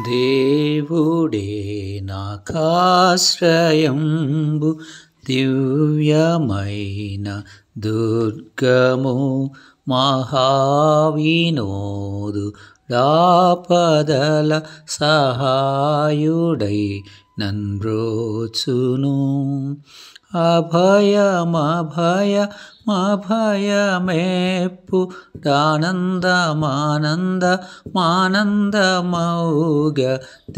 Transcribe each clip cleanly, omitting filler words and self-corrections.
దేవుడే నాకాశ్రయంబు దివ్యమైన దుర్గము మహావినోదు రాపదల సహాయుడై నన్బ్రోచును అభయమేప్పు ఆనందమానందమౌగ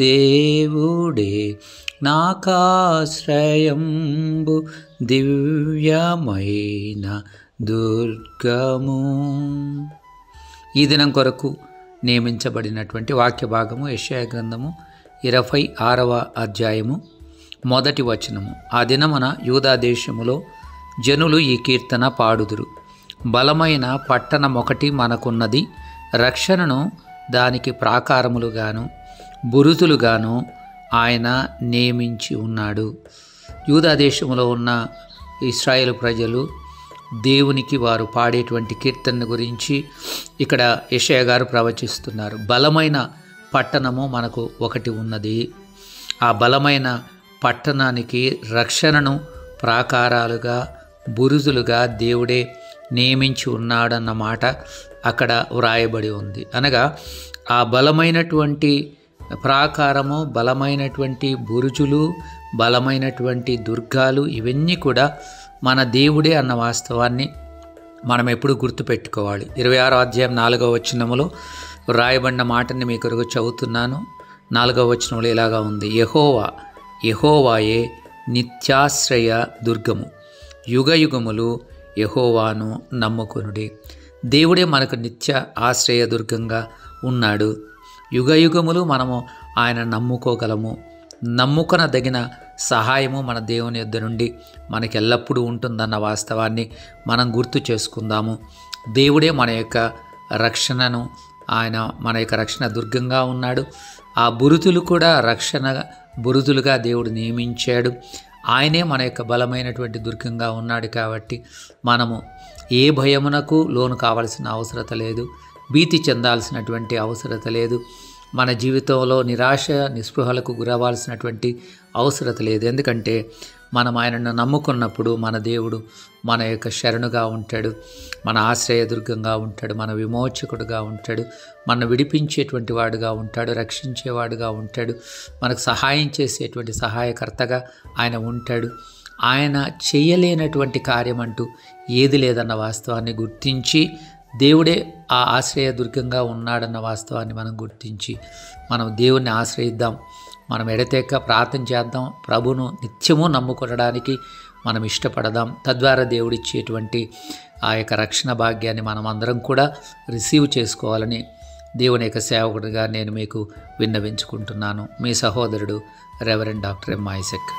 దేవుడే నాకాశ్రయంబు దివ్యమైన దుర్గము. ఈ దినం కొరకు నియమించబడినటువంటి వాక్య భాగము యెషయా గ్రంథము 26వ అధ్యాయము 1వ వచనము. ఆ దినమున యూదా దేశములో జనులు ఈ కీర్తన పాడుదురు. బలమైన పట్టణమొకటి మనకున్నది, రక్షణను దానికి ప్రాకారములుగాను బురుజులుగాను ఆయన నియమించి ఉన్నాడు. యూదా దేశంలో ఉన్న ఇశ్రాయేలు ప్రజలు దేవునికి వారు పాడేటువంటి కీర్తన గురించి ఇక్కడ యెషయా గారు ప్రవచిస్తున్నారు. బలమైన పట్టణము మనకు ఒకటి ఉన్నది, ఆ బలమైన పట్టణానికి రక్షణను ప్రాకారాలుగా బురుజులుగా దేవుడే నియమించి ఉన్నాడన్న మాట అక్కడ వ్రాయబడి ఉంది. అనగా ఆ బలమైనటువంటి ప్రాకారము, బలమైనటువంటి బురుజులు, బలమైనటువంటి దుర్గాలు ఇవన్నీ కూడా మన దేవుడే అన్న వాస్తవాన్ని మనం ఎప్పుడు గుర్తుపెట్టుకోవాలి. 26వ అధ్యాయం 4వ వచనములో వ్రాయబడిన మాటని మీ కొరకు చదువుతున్నాను. 4వ వచనంలో ఇలాగా ఉంది: యెహోవాయే నిత్యాశ్రయ దుర్గము, యుగయుగములు యెహోవాను నమ్ముకొనుడి. దేవుడే మనకు నిత్య ఆశ్రయ దుర్గంగా ఉన్నాడు. యుగయుగములు మనము ఆయన నమ్ముకోగలము. నమ్ముకొనదగిన సహాయము మన దేవుని యొద్ద నుండి మనకి ఎల్లప్పుడూ ఉంటుందన్న వాస్తవాన్ని మనం గుర్తు చేసుకుందాము. దేవుడే మన యొక్క రక్షణను, ఆయన మన యొక్క రక్షణ దుర్గంగా ఉన్నాడు. ఆ బురుజులు కూడా రక్షణ బురుజులుగా దేవుడు నియమించాడు. ఆయనే మన యొక్క బలమైనటువంటి దుర్గంగా ఉన్నాడు. కాబట్టి మనము ఏ భయమునకు లోను కావాల్సిన అవసరత లేదు, భీతి చెందాల్సినటువంటి అవసరత లేదు. మన జీవితంలో నిరాశ నిస్పృహలకు గురవాల్సినటువంటి అవసరత లేదు. ఎందుకంటే మనం ఆయనను నమ్ముకున్నప్పుడు మన దేవుడు మన యొక్క శరణుగా ఉంటాడు, మన ఆశ్రయదుర్గంగా ఉంటాడు, మన విమోచకుడుగా ఉంటాడు, మన విడిపించేటువంటి వాడుగా ఉంటాడు, రక్షించేవాడుగా ఉంటాడు, మనకు సహాయం చేసేటువంటి సహాయకర్తగా ఆయన ఉంటాడు. ఆయన చేయలేనటువంటి కార్యం అంటూ ఏది లేదన్న వాస్తవాన్ని గుర్తించి దేవుడే ఆ ఆశ్రయదుర్గంగా ఉన్నాడన్న వాస్తవాన్ని మనం గుర్తించి మనం దేవుణ్ణి ఆశ్రయిద్దాం. మనం ఎడతెక్క ప్రార్థన చేద్దాం. ప్రభును నిత్యము నమ్ముకొనడానికి మనం ఇష్టపడదాం. తద్వారా దేవుడిచ్చేటువంటి ఆ యొక్క రక్షణ భాగ్యాన్ని మనం అందరం కూడా రిసీవ్ చేసుకోవాలని దేవుని యొక్క సేవకుడిగా నేను మీకు విన్నవించుకుంటున్నాను. మీ సహోదరుడు రెవరెండ్ డాక్టర్ ఎం ఐజక్.